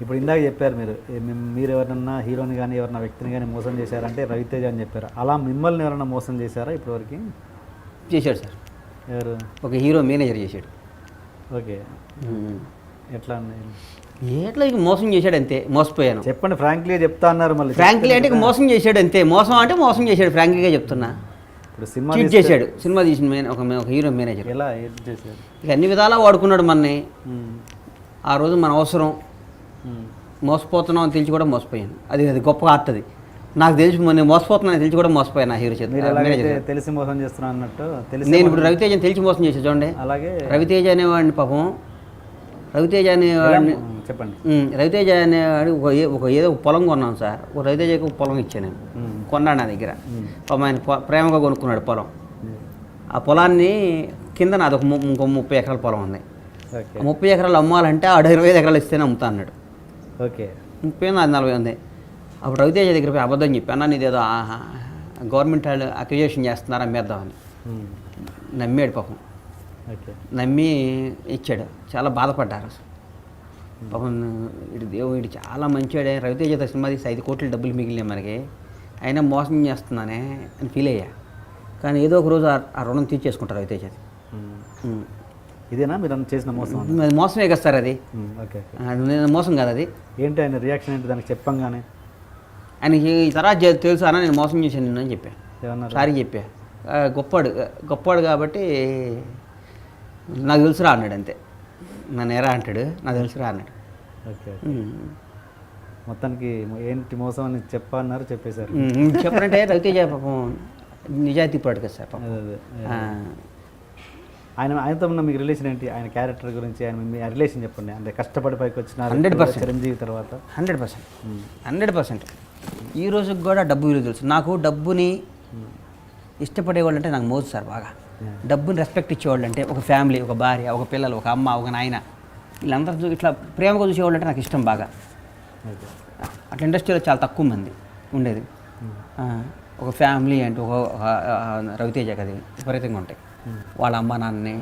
ఇప్పుడు ఇందాక చెప్పారు మీరు ఎవరన్నా హీరోని కానీ ఎవరన్నా వ్యక్తిని కానీ మోసం చేశారంటే రవితేజ అని చెప్పారు. అలా మిమ్మల్ని ఎవరన్నా మోసం చేశారా ఇప్పటివరకు? చేశాడు సార్. ఎవరు? ఒక హీరో మేనేజర్ చేశాడు. ఓకే, ఎట్లా ఎట్లా ఇక మోసం చేశాడు అంతే, మోసపోయాను. చెప్పండి, ఫ్రాంక్లీగా చెప్తా అన్నారు. మళ్ళీ ఫ్రాంక్లీ అంటే ఇక మోసం చేశాడు అంతే, మోసం అంటే మోసం చేశాడు, ఫ్రాంక్లీగా చెప్తున్నా. ఇప్పుడు సినిమా చీట్ చేశాడు. సినిమా తీసిన ఒక హీరో మేనేజర్. ఎలా చేశారు? ఇక అన్ని విధాలా వాడుకున్నాడు మనని. ఆ రోజు మన అవసరం, మోసపోతున్నాం అని తెలిసి కూడా మోసపోయాను. అది గొప్ప ఆర్ట్. అది నాకు తెలిసి నేను మోసపోతున్నాను తెలిసి కూడా మోసపోయాను ఆ హీరో చేత. తెలిసి మోసం చేస్తున్నా అన్నట్టు నేను ఇప్పుడు రవితేజని తెలిసి మోసం చేసా చూడండి. అలాగే రవితేజ అనేవాడిని పాపం, రవితేజ అనేవాడిని చెప్పండి. రవితేజ అనేవాడు ఏదో ఒక పొలం కొన్నాను సార్. ఒక రవితేజకి ఒక పొలం ఇచ్చాను నేను, కొన్నాడు నా దగ్గర. పాపం ఆయన ప్రేమగా కొనుక్కున్నాడు పొలం. ఆ పొలాన్ని కింద నాది ఇంకో 30 ఎకరాల పొలం ఉంది. 30 ఎకరాలు అమ్మాలంటే 25 ఎకరాలు ఇస్తేనే అమ్ముతా అన్నాడు. ఓకే, 30 నాది 40 ఉంది. అప్పుడు రవితేజ దగ్గర పోయి అబద్ధం చెప్పి, అన్న నీదేదో గవర్నమెంట్ వాళ్ళు అక్విజిషన్ చేస్తున్నారు అమ్మేద్దామని. నమ్మాడు పాపం. నమ్మి ఇచ్చాడు. చాలా బాధపడ్డారు పాపం. వీడు చాలా మంచివాడే, రవితేజ సినిమా తీసి 5 కోట్ల డబ్బులు మిగిలినాయి మనకి, అయినా మోసం చేస్తున్నానే అని ఫీల్ అయ్యా. కానీ ఏదో ఒక రోజు ఆ రుణం తీర్చేసుకుంటారు రవితేజ. ఇదేనా మీరు చేసిన మోసం? అది మోసమే కదా సార్. అది మోసం కాదు. అది ఏంటి ఆయన రియాక్షన్ ఏంటి దానికి చెప్పంగానే? ఆయనకి ఈ తర్వాత తెలుసు అన్న నేను మోసం చేశాను నిన్ను అని చెప్పా. సారీ చెప్పా. గొప్పవాడు కాబట్టి నాకు తెలుసురా అన్నాడు అంతే. నన్ను ఎరా అంటాడు, నాకు తెలుసురా అన్నాడు. ఓకే, మొత్తానికి ఏంటి మోసం అని చెప్పన్నారు, చెప్పేశారు. చెప్పారంటే రవితేజ పాపం నిజాయితీ పడు కదా సార్ పాపం. ఆయనతో ఉన్న మీకు రిలేషన్ ఏంటి? ఆయన క్యారెక్టర్ గురించి ఆయన మీ రిలేషన్ చెప్పండి. అంటే కష్టపడి పైకి వచ్చిన 100% చిరంజీవి తర్వాత 100% ఈ రోజుకి కూడా డబ్బు విలువ తెలుసు నాకు. డబ్బుని ఇష్టపడేవాళ్ళు అంటే నాకు మోజు సార్ బాగా. డబ్బుని రెస్పెక్ట్ ఇచ్చేవాళ్ళు అంటే ఒక ఫ్యామిలీ, ఒక భార్య, ఒక పిల్లలు, ఒక అమ్మ, ఒక నాయన, వీళ్ళందరూ ఇట్లా ప్రేమగా చూసేవాళ్ళు అంటే నాకు ఇష్టం బాగా. అట్లా ఇండస్ట్రీలో చాలా తక్కువ మంది ఉండేది. ఒక ఫ్యామిలీ అంటే ఒక రవితేజ కది విపరీతంగా ఉంటాయి. వాళ్ళ అమ్మ నాన్నని,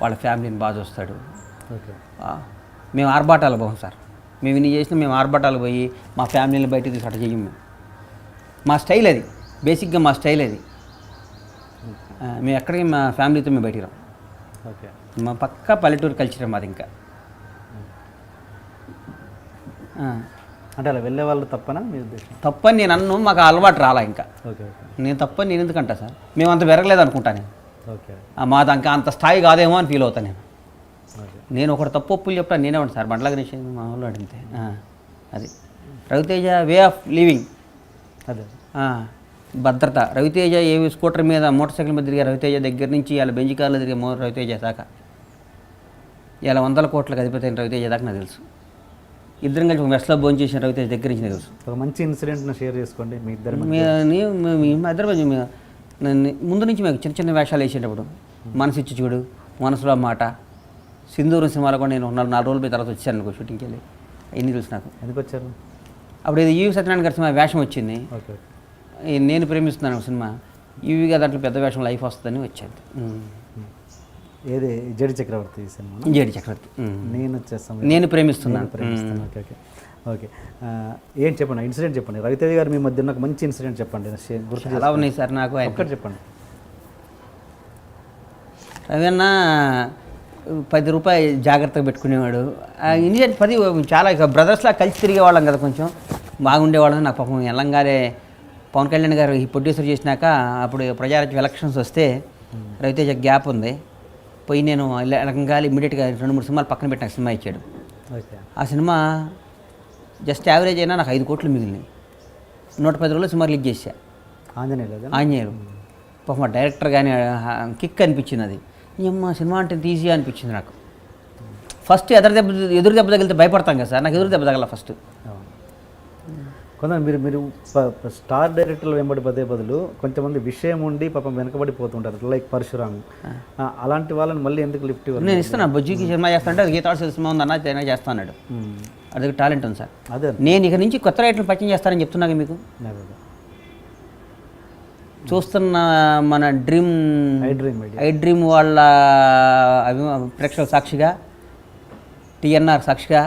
వాళ్ళ ఫ్యామిలీని బాగా చూస్తాడు. మేము ఆర్భాటాలు పోం సార్. మేము ఇన్ని చేసినా మేము ఆర్భాటాలు పోయి మా ఫ్యామిలీని బయటకు తీసి అట్లా చెయ్యం. మా స్టైల్ అది, బేసిక్గా మా స్టైల్ అది. మేము ఎక్కడికి మా ఫ్యామిలీతో మేము బయటికి రాం. ఓకే, మా పక్కా పల్లెటూరు కల్చర్ మాది. ఇంకా అంటే అలా వెళ్ళే వాళ్ళు తప్పనా మీ ఉద్దేశం? తప్పని నేను అన్ను, మాకు అలవాటు రాలా ఇంకా. ఓకే, నేను తప్పని నేను ఎందుకంటా సార్, మేము అంత పెరగలేదు అనుకుంటా నేను. ఓకే, మాది ఇంకా అంత స్థాయి కాదేమో అని ఫీల్ అవుతాను నేను. నేను ఒకటి తప్పు ఒప్పులు చెప్తాను నేనే ఉంటాను సార్. బండ్ల గణేష్ మా వాళ్ళు అడిగితే అది రవితేజ వే ఆఫ్ లివింగ్. అదే భద్రత. రవితేజ ఏవి స్కూటర్ మీద మోటార్ సైకిల్ మీద తిరిగే రవితేజ దగ్గర నుంచి ఇలా బెంజి కార్లో తిరిగే రవితేజ దాకా, ఇలా 100 కోట్లకు అధిపతి అయిన రవితేజ దాకా నాకు తెలుసు. ఇద్దరం కలిసి ఒక మెస్లో భోజనం చేసిన రవితేజ దగ్గర నుంచి నాకు తెలుసు. ఒక మంచి ఇన్సిడెంట్ని షేర్ చేసుకోండి మీ ఇద్దరు. ముందు నుంచి మాకు చిన్న చిన్న వేషాలు వేసేటప్పుడు మనసు ఇచ్చి చూడు, మనసులో మాట, సింధూరం సినిమాలో కూడా నేను 4 రోజుల పోయి తర్వాత వచ్చాను అనుకో షూటింగ్కి వెళ్ళి. ఎన్ని తెలుసు నాకు. ఎందుకు వచ్చారు? అప్పుడు ఇది ఈవి సత్యనారాయణ గారి సినిమా వేషం వచ్చింది. నేను ప్రేమిస్తున్నాను సినిమా. ఈవిగా దాంట్లో పెద్ద వేషం లైఫ్ వస్తుందని వచ్చాను. ఏది? జడి చక్రవర్తి సినిమా. జడి చక్రవర్తి. నేను ప్రేమిస్తున్నాను. Okay, okay, okay. ఏం చెప్పండి, ఇన్సిడెంట్ చెప్పండి. రవితేజ గారు మీ మధ్య నాకు మంచి ఇన్సిడెంట్ చెప్పండి. గుర్తు ఎలా ఉన్నాయి సార్ నాకు. ఒక్కటి చెప్పండి. రవన్న 10 రూపాయలు జాగ్రత్తగా పెట్టుకునేవాడు. ఇన్సిడెంట్ 10 చాలా ఇక బ్రదర్స్లా కలిసి తిరిగేవాళ్ళం కదా, కొంచెం బాగుండేవాళ్ళం. నాకు పాపం ఎల్లంగానే పవన్ కళ్యాణ్ గారు ఈ ప్రొడ్యూసర్ చేసినాక అప్పుడు ప్రజారాజ్యం ఎలక్షన్స్ వస్తే రవితేజ గ్యాప్ ఉంది పోయి నేను ఎలకంగాలి ఇమ్మీడియట్గా 2-3 సినిమాలు పక్కన పెట్టి నాకు సినిమా ఇచ్చాడు. ఆ సినిమా జస్ట్ యావరేజ్ అయినా నాకు 5 కోట్లు మిగిలినాయి. 110 రోజులు సినిమా రిలీజ్ చేశా. ఆంజనేయులు. పాపం మా డైరెక్టర్ కానీ కిక్ అనిపించింది. అది అమ్మ సినిమా అంటే ఈజీ అనిపించింది నాకు. ఫస్ట్ ఎదురు దెబ్బ తగిలితే భయపడతాం కదా సార్, నాకు ఎదురు దెబ్బ తగల ఫస్ట్. కొంత మీరు స్టార్ డైరెక్టర్లు వెంబడి పదే బదులు కొంతమంది విషయం ఉండి పాపం వెనకబడిపోతుంటారు, లైక్ పరశురాము. అలాంటి వాళ్ళని మళ్ళీ ఎందుకు లిఫ్ట్ ఇవ్వాలి? నేను ఇస్తాను. బొజ్జుకి సినిమా చేస్తానంటే గీతాడు సినిమా ఉంది అన్న చేస్తాడు. అది టాలెంట్ ఉంది సార్. అదే నేను ఇక నుంచి కొత్త రైటర్లు పరిచయం చేస్తానని చెప్తున్నాను మీకు. చూస్తున్న మన డ్రీమ్ ఐ డ్రీమ్ వాళ్ళ ప్రేక్షకుల సాక్షిగా టీఎన్ఆర్ సాక్షిగా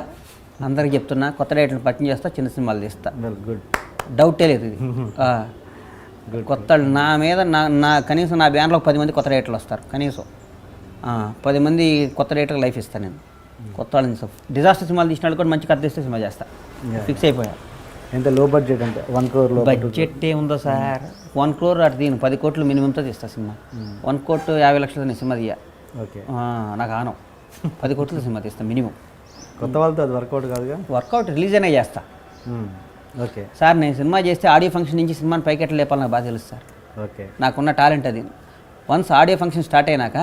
అందరికి చెప్తున్నా, కొత్త డైరెక్టర్ని పరిచయం చేస్తా, చిన్న సినిమాలు తీస్తా. గుడ్. డౌటే లేదు ఇది. కొత్త నా మీద నా కనీసం నా బ్యాన్లో 10 మంది కొత్త డైరెక్టర్లు వస్తారు కనీసం. 10 మంది కొత్త డైరెక్టర్లు లైఫ్ ఇస్తాను నేను. కొత్త వాళ్ళని డిజాస్టర్ సినిమాలు తీసిన వాళ్ళు కూడా మంచి కథ తీస్తే సినిమా చేస్తా. ఫిక్స్ అయిపోయా. ఎంత లో బడ్జెట్ అంటే 1 crore లో బడ్జెట్ ఏముందో సార్, 1 crore అటు దీని 10 కోట్లు మినిమంతో తీస్తా సినిమా. 1 కోటి 50 లక్షలతో నేను సినిమా తీయ. ఓకే. నాకు ఆనం 10 కోట్లతో సినిమా తీస్తా మినిమం. కొత్త వాళ్ళతో అది వర్కౌట్ కాదుగా. వర్కౌట్ రిలీజ్ అయినా చేస్తా. ఓకే సార్ నేను సినిమా చేస్తే ఆడియో ఫంక్షన్ నుంచి సినిమాని పైకి ఎట్లా లేపాలి నాకు బాగా తెలుసు సార్. ఓకే. నాకున్న టాలెంట్ అది. వన్స్ ఆడియో ఫంక్షన్ స్టార్ట్ అయినాక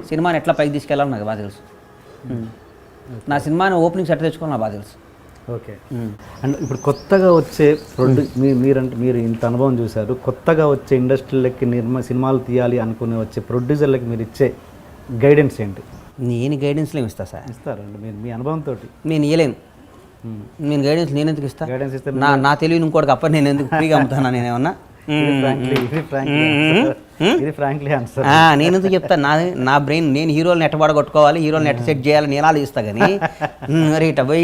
సినిమాని ఎట్లా పైకి తీసుకెళ్ళాలో నాకు బాగా తెలుసు. నా సినిమాని ఓపెనింగ్ సెట్ తెచ్చుకోవాలి నాకు బాగా తెలుసు. ఓకే. అండ్ ఇప్పుడు కొత్తగా వచ్చే మీరు ఇంత అనుభవం చూశారు, కొత్తగా వచ్చే ఇండస్ట్రీలకి సినిమాలు తీయాలి అనుకునే వచ్చే ప్రొడ్యూసర్లకి మీరు ఇచ్చే గైడెన్స్ ఏంటి? నేను గైడెన్స్లో ఇస్తా సార్. ఇస్తారండి మీరు మీ అనుభవంతో? నేను ఇవ్వలేను. నేను గైడెన్స్ నేను ఎందుకు ఇస్తా? గైడెన్స్ ఇస్తే నా తెలివి ఇంకోటికి అప్పటి నేను ఎందుకు ఫ్రీగా అమ్ముతాను? నేనేమన్నా నేను ఎందుకు చెప్తాను? నా బ్రెయిన్ నేను హీరోలు నెట్టబడగొట్టుకోవాలి, హీరోలు నెట్ సెట్ చేయాలి నేను ఆలోచిస్తా. కానీ మరి ఇట్ట పోయి